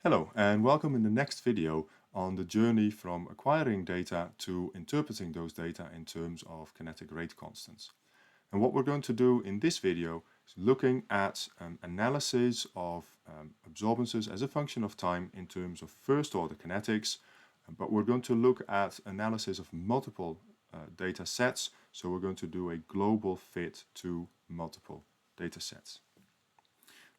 Hello and welcome in the next video on the journey from acquiring data to interpreting those data in terms of kinetic rate constants. And what we're going to do in this video is looking at analysis of absorbances as a function of time in terms of first order kinetics, but we're going to look at analysis of multiple data sets, so we're going to do a global fit to multiple data sets.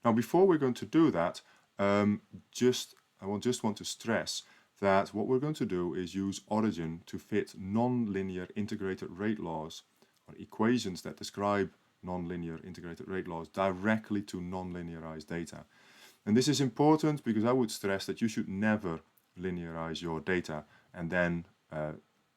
Now, before we're going to do that, I just want to stress that what we're going to do is use origin to fit nonlinear integrated rate laws or equations that describe nonlinear integrated rate laws directly to nonlinearized data. And this is important because I would stress that you should never linearize your data and then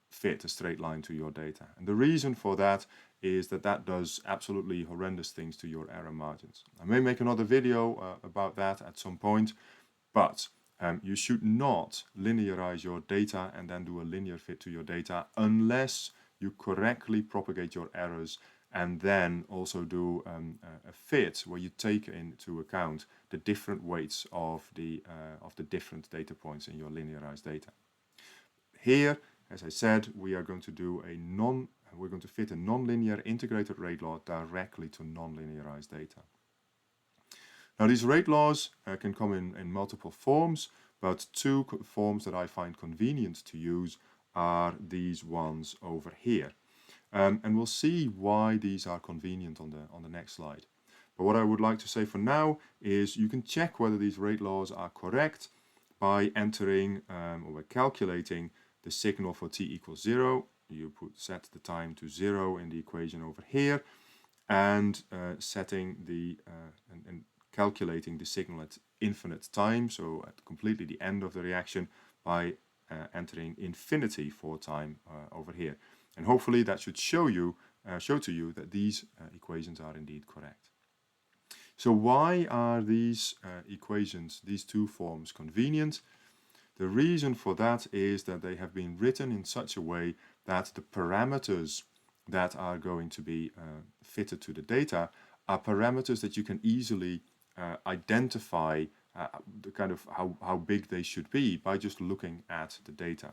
fit a straight line to your data. And the reason for that is that that does absolutely horrendous things to your error margins. I may make another video about that at some point, but you should not linearize your data and then do a linear fit to your data unless you correctly propagate your errors and then also do a fit where you take into account the different weights of the different data points in your linearized data. Here, as I said, we are going to do we're going to fit a nonlinear integrated rate law directly to nonlinearized data. Now, these rate laws can come in multiple forms, but two forms that I find convenient to use are these ones over here. And we'll see why these are convenient on the next slide. But what I would like to say for now is you can check whether these rate laws are correct by entering or by calculating the signal for t equals 0. You set the time to 0 in the equation over here, and setting and calculating the signal at infinite time, so at completely the end of the reaction, by entering infinity for time over here. And hopefully that should show to you that these equations are indeed correct. So why are these equations, these two forms, convenient? The reason for that is that they have been written in such a way that the parameters that are going to be fitted to the data are parameters that you can easily identify the kind of how big they should be by just looking at the data.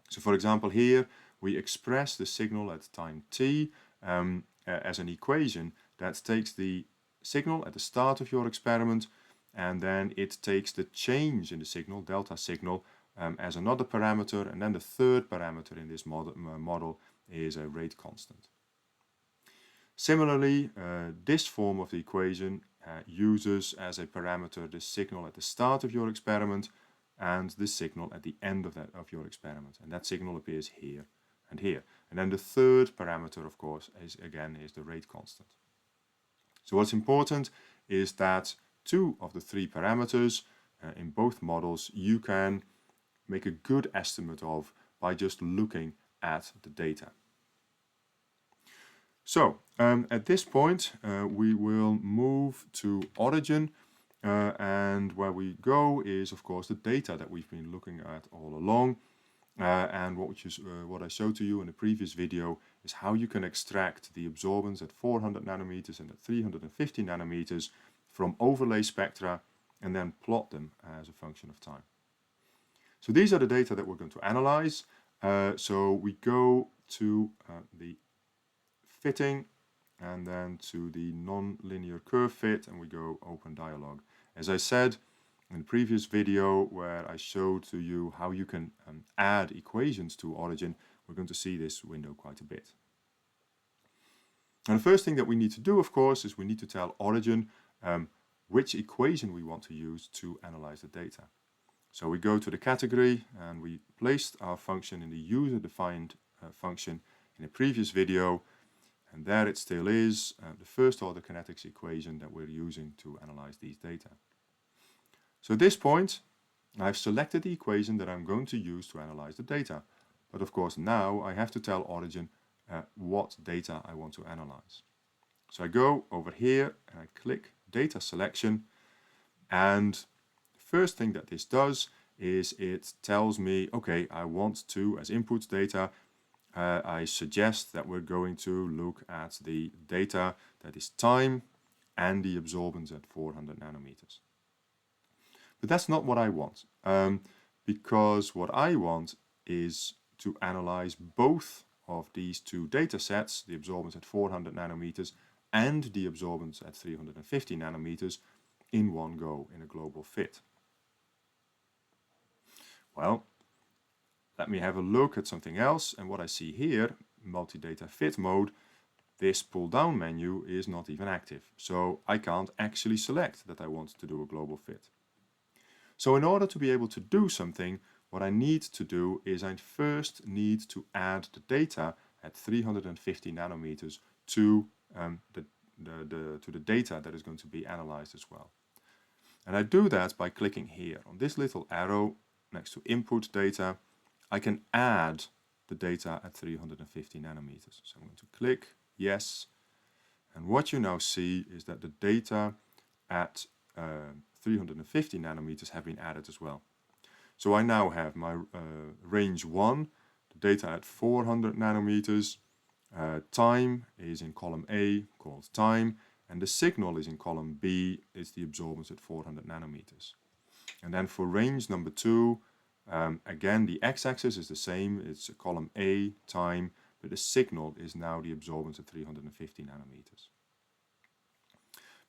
So for example, here we express the signal at time t as an equation that takes the signal at the start of your experiment, and then it takes the change in the signal, delta signal, as another parameter, and then the third parameter in this model is a rate constant. Similarly, this form of the equation uses as a parameter the signal at the start of your experiment and the signal at the end of your experiment, and that signal appears here and here. And then the third parameter, of course, is the rate constant. So what's important is that two of the three parameters in both models you can make a good estimate of by just looking at the data. So at this point we will move to origin, and where we go is of course the data that we've been looking at all along, and what I showed to you in the previous video is how you can extract the absorbance at 400 nanometers and at 350 nanometers from overlay spectra and then plot them as a function of time. So these are the data that we're going to analyze. So we go to the fitting and then to the nonlinear curve fit, and we go open dialog. As I said in the previous video where I showed to you how you can add equations to origin, we're going to see this window quite a bit. And the first thing that we need to do, of course, is we need to tell origin which equation we want to use to analyze the data. So we go to the category and we placed our function in the user-defined function in a previous video, and there it still is, the first order kinetics equation that we're using to analyze these data. So at this point, I've selected the equation that I'm going to use to analyze the data. But of course now I have to tell origin what data I want to analyze. So I go over here and I click data selection, and the first thing that this does is it tells me, okay, I want to, as input data, I suggest that we're going to look at the data that is time and the absorbance at 400 nanometers. But that's not what I want, because what I want is to analyze both of these two data sets, the absorbance at 400 nanometers and the absorbance at 350 nanometers, in one go in a global fit. Well, let me have a look at something else, and what I see here, multi-data fit mode, this pull-down menu is not even active, so I can't actually select that I want to do a global fit. So in order to be able to do something, what I need to do is I first need to add the data at 350 nanometers to the data that is going to be analyzed as well. And I do that by clicking here on this little arrow next to input data. I can add the data at 350 nanometers. So I'm going to click yes. And what you now see is that the data at 350 nanometers have been added as well. So I now have my range 1, the data at 400 nanometers. Time is in column A, called time, and the signal is in column B, it's the absorbance at 400 nanometers. And then for range number 2, again the x-axis is the same, it's column A, time, but the signal is now the absorbance at 350 nanometers.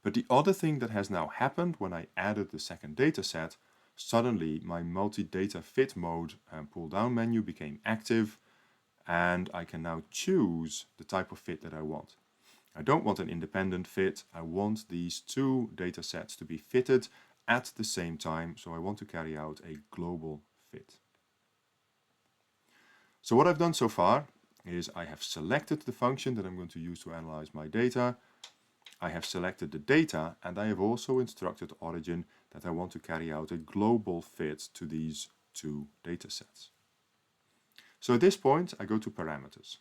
But the other thing that has now happened when I added the second data set, suddenly my multi-data fit mode pull-down menu became active, and I can now choose the type of fit that I want. I don't want an independent fit, I want these two data sets to be fitted at the same time, so I want to carry out a global fit. So what I've done so far is I have selected the function that I'm going to use to analyze my data. I have selected the data, and I have also instructed Origin that I want to carry out a global fit to these two data sets. So at this point I go to parameters.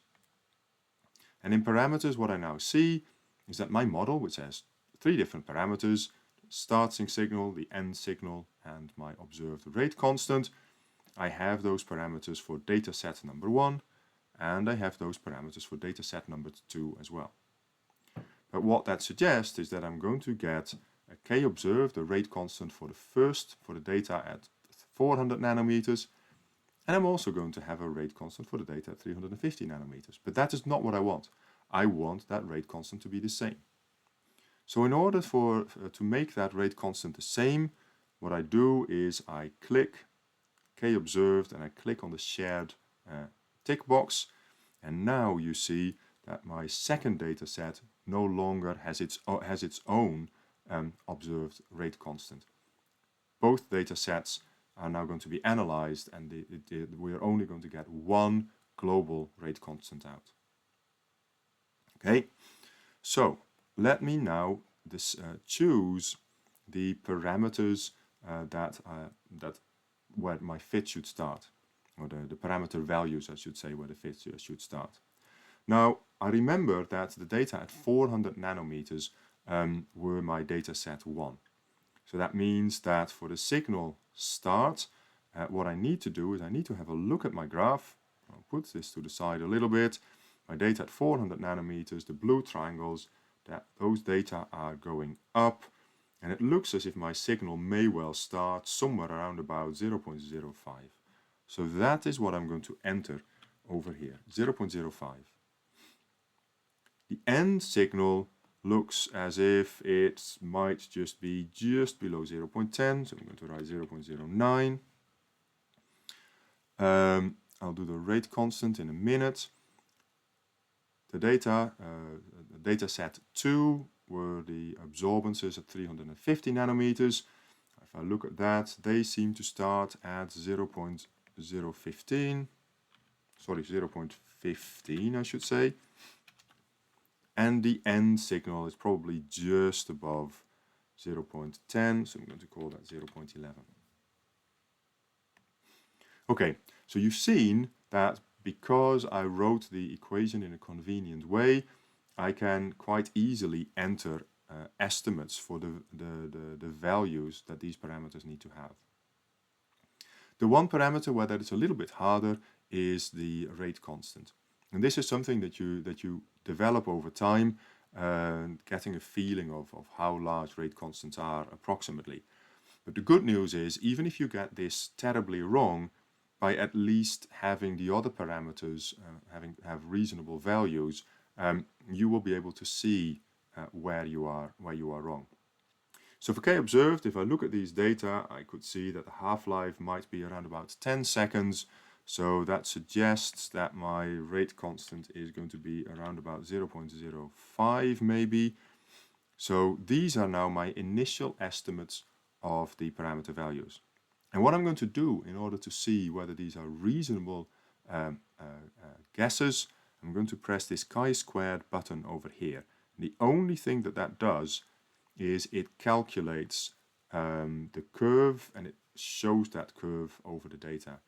And in parameters what I now see is that my model, which has 3 different parameters, starting signal, the end signal, and my observed rate constant, I have those parameters for data set number 1, and I have those parameters for data set number 2 as well. But what that suggests is that I'm going to get a k observed, the rate constant for the data at 400 nanometers, and I'm also going to have a rate constant for the data at 350 nanometers. But that is not what I want. I want that rate constant to be the same. So in order to make that rate constant the same, what I do is I click k observed and I click on the shared tick box, and now you see that my second data set no longer has its own observed rate constant. Both data sets are now going to be analyzed, and we are only going to get one global rate constant out. Okay, so let me now choose the parameters where my fit should start, or the parameter values, I should say, where the fit should start. Now, I remember that the data at 400 nanometers were my data set 1. So that means that for the signal start, what I need to do is I need to have a look at my graph. I'll put this to the side a little bit. My data at 400 nanometers, the blue triangles, those data are going up, and it looks as if my signal may well start somewhere around about 0.05. So that is what I'm going to enter over here, 0.05. The end signal looks as if it might just be just below 0.10, so I'm going to write 0.09. I'll do the rate constant in a minute. The data set 2 were the absorbances at 350 nanometers. If I look at that, they seem to start at 0.015, sorry, 0.15 I should say. And the end signal is probably just above 0.10, so I'm going to call that 0.11. Okay, so you've seen that because I wrote the equation in a convenient way, I can quite easily enter estimates for the values that these parameters need to have. The one parameter where that is a little bit harder is the rate constant. And this is something that you develop over time, getting a feeling of how large rate constants are approximately. But the good news is, even if you get this terribly wrong, by at least having the other parameters have reasonable values, you will be able to see where you are wrong. So for k observed, if I look at these data, I could see that the half-life might be around about 10 seconds. So that suggests that my rate constant is going to be around about 0.05 maybe. So these are now my initial estimates of the parameter values. And what I'm going to do in order to see whether these are reasonable guesses, I'm going to press this chi-squared button over here. And the only thing that that does is it calculates the curve, and it shows that curve over the data.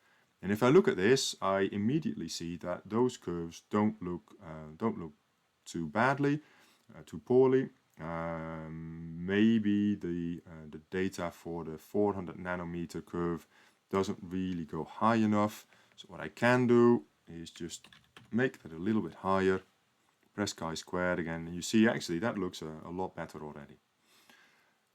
And if I look at this, I immediately see that those curves don't look too badly, too poorly. Maybe the data for the 400 nanometer curve doesn't really go high enough. So what I can do is just make that a little bit higher, press chi-squared again, and you see actually that looks a lot better already.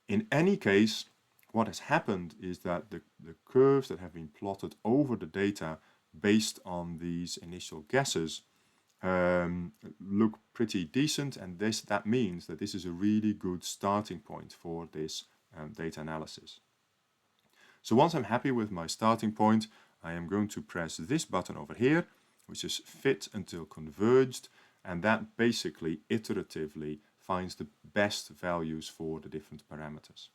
In any case, what has happened is that the curves that have been plotted over the data based on these initial guesses look pretty decent, and that means that this is a really good starting point for this data analysis. So once I'm happy with my starting point, I am going to press this button over here, which is fit until converged, and that basically iteratively finds the best values for the different parameters.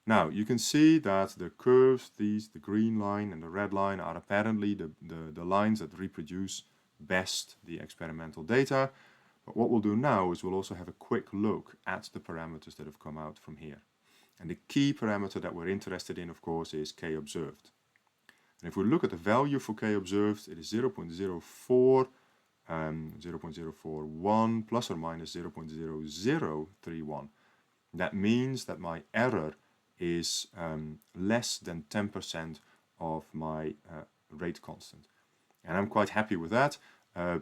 Now you can see that the curves, the green line and the red line, are apparently the lines that reproduce best the experimental data. But what we'll do now is we'll also have a quick look at the parameters that have come out from here. And the key parameter that we're interested in, of course, is k observed. And if we look at the value for k observed, it is 0.04, 0.041 plus or minus 0.0031. That means that my error is less than 10% of my rate constant. And I'm quite happy with that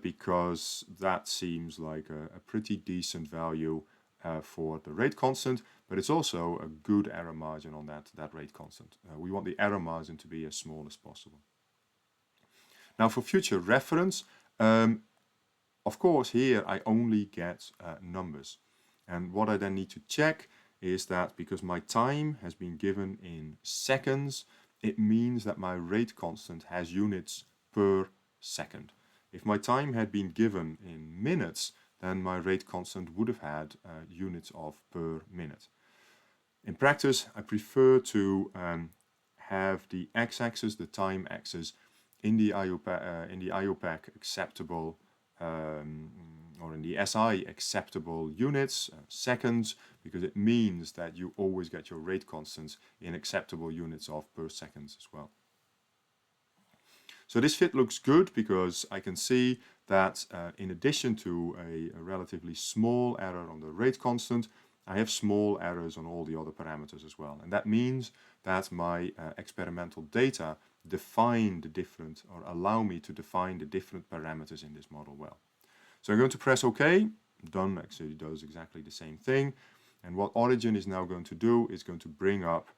because that seems like a pretty decent value for the rate constant, but it's also a good error margin on that rate constant. We want the error margin to be as small as possible. Now for future reference, of course here I only get numbers. And what I then need to check is that because my time has been given in seconds, it means that my rate constant has units per second. If my time had been given in minutes, then my rate constant would have had units of per minute. In practice, I prefer to have the x-axis, the time axis, in the IUPAC acceptable or in the SI acceptable units, seconds, because it means that you always get your rate constants in acceptable units of per seconds as well. So this fit looks good because I can see that in addition to a relatively small error on the rate constant, I have small errors on all the other parameters as well. And that means that my experimental data define the different, or allow me to define the different parameters in this model well. So I'm going to press OK. Done actually does exactly the same thing. And what Origin is now going to do is going to bring up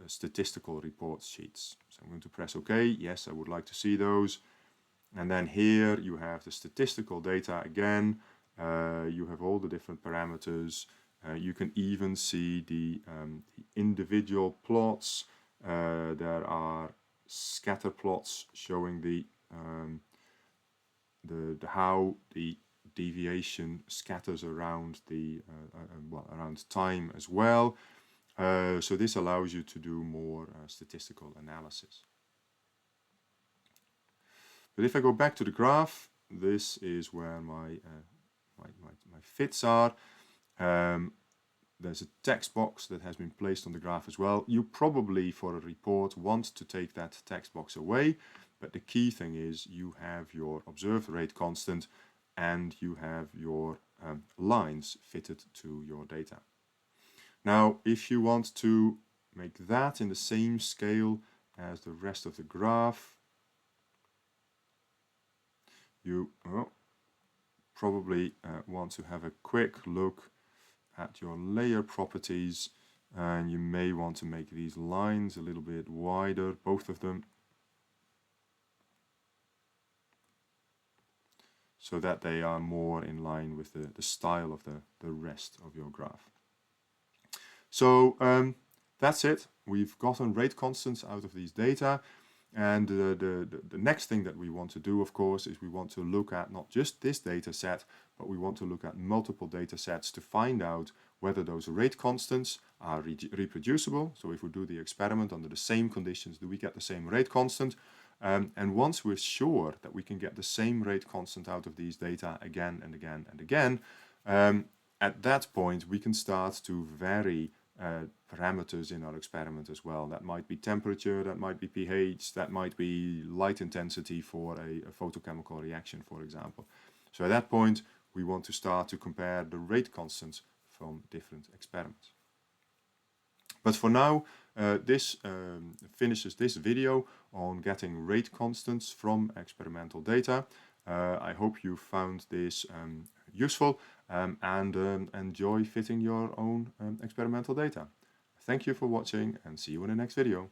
statistical reports sheets. So I'm going to press OK. Yes, I would like to see those. And then here you have the statistical data again. You have all the different parameters. You can even see the individual plots. There are scatter plots showing how the deviation scatters around around time as well. So this allows you to do more statistical analysis. But if I go back to the graph, this is where my fits are. There's a text box that has been placed on the graph as well. You probably, for a report, want to take that text box away, but the key thing is you have your observed rate constant and you have your lines fitted to your data. Now, if you want to make that in the same scale as the rest of the graph, you probably want to have a quick look at your layer properties And you may want to make these lines a little bit wider, both of them, so that they are more in line with the style of the rest of your graph. So that's it. We've gotten rate constants out of these data. And the next thing that we want to do, of course, is we want to look at not just this data set, but we want to look at multiple data sets to find out whether those rate constants are reproducible. So if we do the experiment under the same conditions, do we get the same rate constant? And once we're sure that we can get the same rate constant out of these data again and again and again, at that point we can start to vary parameters in our experiment as well. That might be temperature, that might be pH, that might be light intensity for a photochemical reaction, for example. So at that point, we want to start to compare the rate constants from different experiments. But for now, this finishes this video on getting rate constants from experimental data. I hope you found this useful and enjoy fitting your own experimental data. Thank you for watching and see you in the next video.